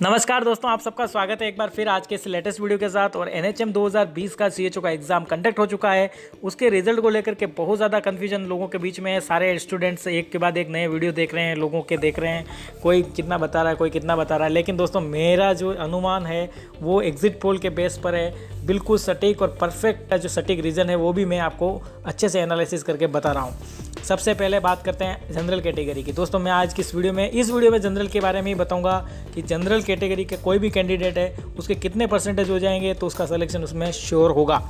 नमस्कार दोस्तों, आप सबका स्वागत है एक बार फिर आज के इस लेटेस्ट वीडियो के साथ। और एनएचएम 2020 का सीएचओ का एग्ज़ाम कंडक्ट हो चुका है। उसके रिजल्ट को लेकर के बहुत ज़्यादा कन्फ्यूजन लोगों के बीच में है। सारे स्टूडेंट्स एक के बाद एक नए वीडियो देख रहे हैं, लोगों के देख रहे हैं, कोई कितना बता रहा है, कोई कितना बता रहा है। लेकिन दोस्तों, मेरा जो अनुमान है वो एग्जिट पोल के बेस पर है, बिल्कुल सटीक और परफेक्ट जो सटीक रीज़न है वो भी मैं आपको अच्छे से एनालिसिस करके बता रहा हूँ। सबसे पहले बात करते हैं जनरल कैटेगरी की। दोस्तों, मैं आज की इस वीडियो में जनरल के बारे में ही बताऊंगा कि जनरल कैटेगरी के कोई भी कैंडिडेट है उसके कितने परसेंटेज हो जाएंगे तो उसका सिलेक्शन उसमें श्योर होगा।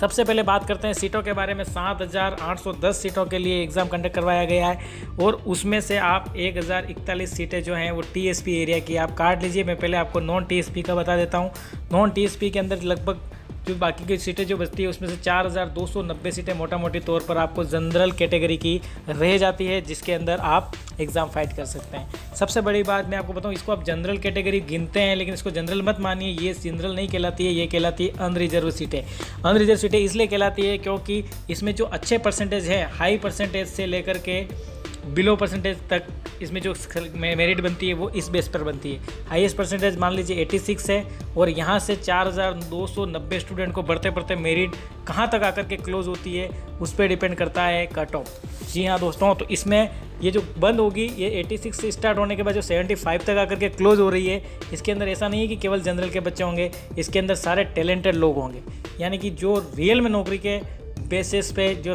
सबसे पहले बात करते हैं सीटों के बारे में। 7,810 सीटों के लिए एग्ज़ाम कंडक्ट करवाया गया है और उसमें से आप 1,041 सीटें जो हैं वो टीएसपी एरिया की आप काट लीजिए। मैं पहले आपको नॉन टीएसपी का बता देता हूँ। नॉन टीएसपी के अंदर लगभग जो बाकी की सीटें जो बचती है उसमें से 4,290 सीटें मोटा मोटी तौर पर आपको जनरल कैटेगरी की रह जाती है, जिसके अंदर आप एग्ज़ाम फाइट कर सकते हैं। सबसे बड़ी बात मैं आपको बताऊं, इसको आप जनरल कैटेगरी गिनते हैं लेकिन इसको जनरल मत मानिए। ये जनरल नहीं कहलाती है, ये कहलाती है अनरिजर्व सीटें। अनरिजर्व सीटें इसलिए कहलाती है क्योंकि इसमें जो अच्छे परसेंटेज है, हाई परसेंटेज से लेकर के बिलो परसेंटेज तक इसमें जो मेरिट बनती है वो इस बेस पर बनती है। हाईएस्ट परसेंटेज मान लीजिए 86 है और यहाँ से 4,290 स्टूडेंट को बढ़ते बढ़ते मेरिट कहाँ तक आकर के क्लोज होती है उस पर डिपेंड करता है कट ऑफ। जी हाँ दोस्तों, तो इसमें ये जो बंद होगी ये 86 से स्टार्ट होने के बाद जो 75 तक आकर के क्लोज हो रही है, इसके अंदर ऐसा नहीं है कि केवल जनरल के बच्चे होंगे, इसके अंदर सारे टैलेंटेड लोग होंगे। यानी कि जो रियल में नौकरी के बेसिस पे जो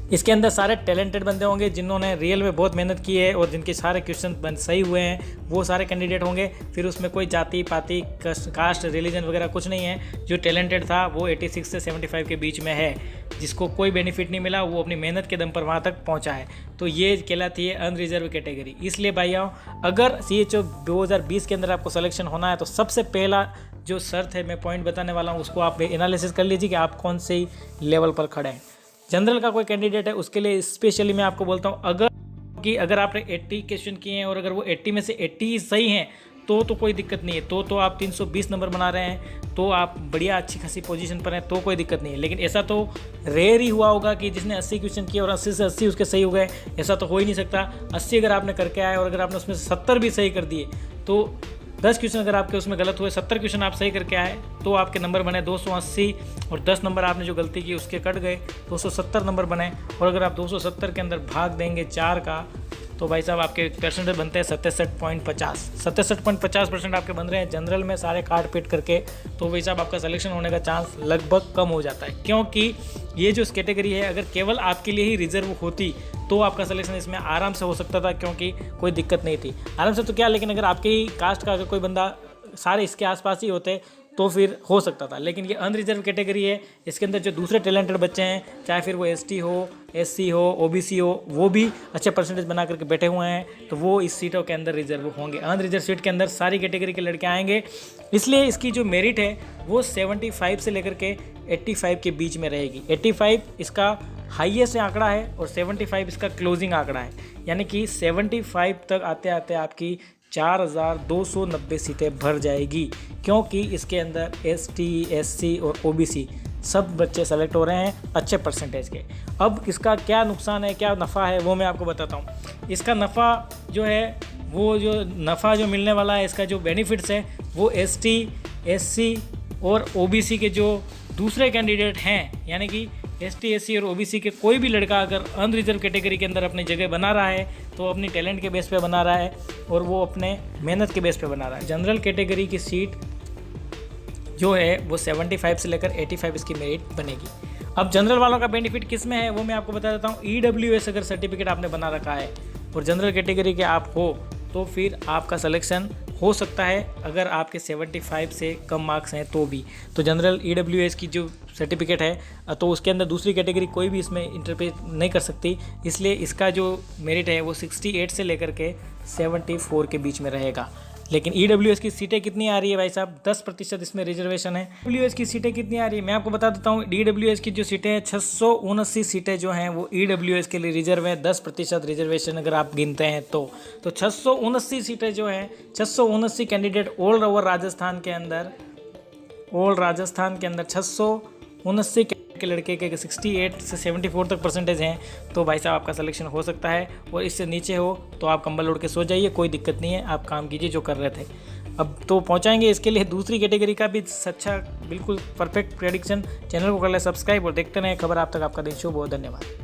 इसके अंदर सारे टैलेंटेड बंदे होंगे जिन्होंने रियल में बहुत मेहनत की है और जिनके सारे क्वेश्चन सही हुए हैं, वो सारे कैंडिडेट होंगे। फिर उसमें कोई जाति पाति कास्ट रिलीजन वगैरह कुछ नहीं है। जो टैलेंटेड था वो 86 से 75 के बीच में है, जिसको कोई बेनिफिट नहीं मिला, वो अपनी मेहनत के दम पर वहाँ तक पहुँचा है। तो ये कहलाती है अनरिजर्व कैटेगरी। इसलिए भाइयों, अगर सीएचओ 2020 के अंदर आपको सिलेक्शन होना है तो सबसे पहला जो शर्त है, मैं पॉइंट बताने वाला हूँ, उसको आप एनालिसिस कर लीजिए कि आप कौन से लेवल पर खड़े हैं। जनरल का कोई कैंडिडेट है उसके लिए स्पेशली मैं आपको बोलता हूँ, अगर आपने 80 क्वेश्चन किए हैं और अगर वो 80 में से 80 सही हैं तो कोई दिक्कत नहीं है। तो आप 320 नंबर बना रहे हैं तो आप बढ़िया अच्छी खासी पोजीशन पर हैं, तो कोई दिक्कत नहीं है। लेकिन ऐसा तो रेयर ही हुआ होगा कि जिसने 80 क्वेश्चन किए और 80 से 80 उसके सही हो गए। ऐसा तो हो ही नहीं सकता। 80 अगर आपने करके आए और अगर आपने उसमें 70 भी सही कर दिए तो 10 क्वेश्चन अगर आपके उसमें गलत हुए, 70 क्वेश्चन आप सही करके आए तो आपके नंबर बने 280 और 10 नंबर आपने जो गलती की उसके कट गए, 270 नंबर बने। और अगर आप 270 के अंदर भाग देंगे 4 का तो भाई साहब आपके परसेंटेज बनते हैं 67.50। 67.50% आपके बन रहे हैं जनरल में सारे काट पीट करके। तो भाई साहब आपका सिलेक्शन होने का चांस लगभग कम हो जाता है, क्योंकि ये जो कैटेगरी है अगर केवल आपके लिए ही रिजर्व होती तो आपका सिलेक्शन इसमें आराम से हो सकता था, क्योंकि कोई दिक्कत नहीं थी। आराम से तो क्या, लेकिन अगर आपके ही कास्ट का अगर कोई बंदा सारे इसके आसपास ही होते तो फिर हो सकता था। लेकिन ये अनरिजर्व कैटेगरी है, इसके अंदर जो दूसरे टैलेंटेड बच्चे हैं, चाहे फिर वो एसटी हो, एससी हो, ओबीसी हो, वो भी अच्छे परसेंटेज बना करके बैठे हुए हैं, तो वो इस सीटों के अंदर रिजर्व होंगे। अनरिजर्व सीट के अंदर सारी कैटेगरी के लड़के आएंगे। इसलिए इसकी जो मेरिट है वो 75 से लेकर के 85 के बीच में रहेगी। 85 इसका हाईएस्ट आंकड़ा है और 75 इसका क्लोजिंग आंकड़ा है। यानी कि 75 तक आते आते आपकी 4,290 सीटें भर जाएगी, क्योंकि इसके अंदर एसटी, एससी और ओबीसी सब बच्चे सेलेक्ट हो रहे हैं अच्छे परसेंटेज के। अब इसका क्या नुकसान है, क्या नफ़ा है, वो मैं आपको बताता हूँ। इसका नफ़ा जो है, वो जो नफ़ा जो मिलने वाला है, इसका जो बेनिफिट्स है वो एसटी, एससी और ओबीसी के जो दूसरे कैंडिडेट हैं, यानी कि एसटी, एससी और ओबीसी के कोई भी लड़का अगर अनरिजर्व कैटेगरी के अंदर अपनी जगह बना रहा है तो अपनी टैलेंट के बेस पे बना रहा है और वो अपने मेहनत के बेस पे बना रहा है। जनरल कैटेगरी की सीट जो है वो 75 से लेकर 85 इसकी मेरिट बनेगी। अब जनरल वालों का बेनिफिट किस में है वो मैं आपको बता देता हूँ। ईडब्ल्यूएस अगर सर्टिफिकेट आपने बना रखा है और जनरल कैटेगरी के आप हो तो फिर आपका सिलेक्शन हो सकता है, अगर आपके 75 से कम मार्क्स हैं तो भी। तो जनरल ईडब्ल्यूएस की जो सर्टिफिकेट है तो उसके अंदर दूसरी कैटेगरी कोई भी इसमें इंटरफेस नहीं कर सकती, इसलिए इसका जो मेरिट है वो 68 से लेकर के 74 के बीच में रहेगा। लेकिन ईडब्ल्यूएस की सीटें कितनी आ रही है भाई साहब, 10% इसमें रिजर्वेशन है। ईडब्ल्यूएस की सीटें कितनी आ रही है मैं आपको बता देता हूँ। ईडब्ल्यूएस की जो सीटें हैं 679 सीटें जो हैं वो ईडब्ल्यूएस के लिए रिजर्व है। 10% रिजर्वेशन अगर आप गिनते हैं तो 679 सीटें जो हैं, 679 कैंडिडेट ऑल ओवर राजस्थान के अंदर 679 के लड़के के 68 से 74 तक परसेंटेज हैं तो भाई साहब आपका सिलेक्शन हो सकता है। और इससे नीचे हो तो आप कंबल ओढ़ के सो जाइए, कोई दिक्कत नहीं है, आप काम कीजिए जो कर रहे थे। अब तो पहुंचाएंगे इसके लिए दूसरी कैटेगरी का भी अच्छा बिल्कुल परफेक्ट प्रेडिक्शन। चैनल को कर ले सब्सक्राइब और देखते रहें खबर। आप तक आपका दिन शुभ हो। धन्यवाद।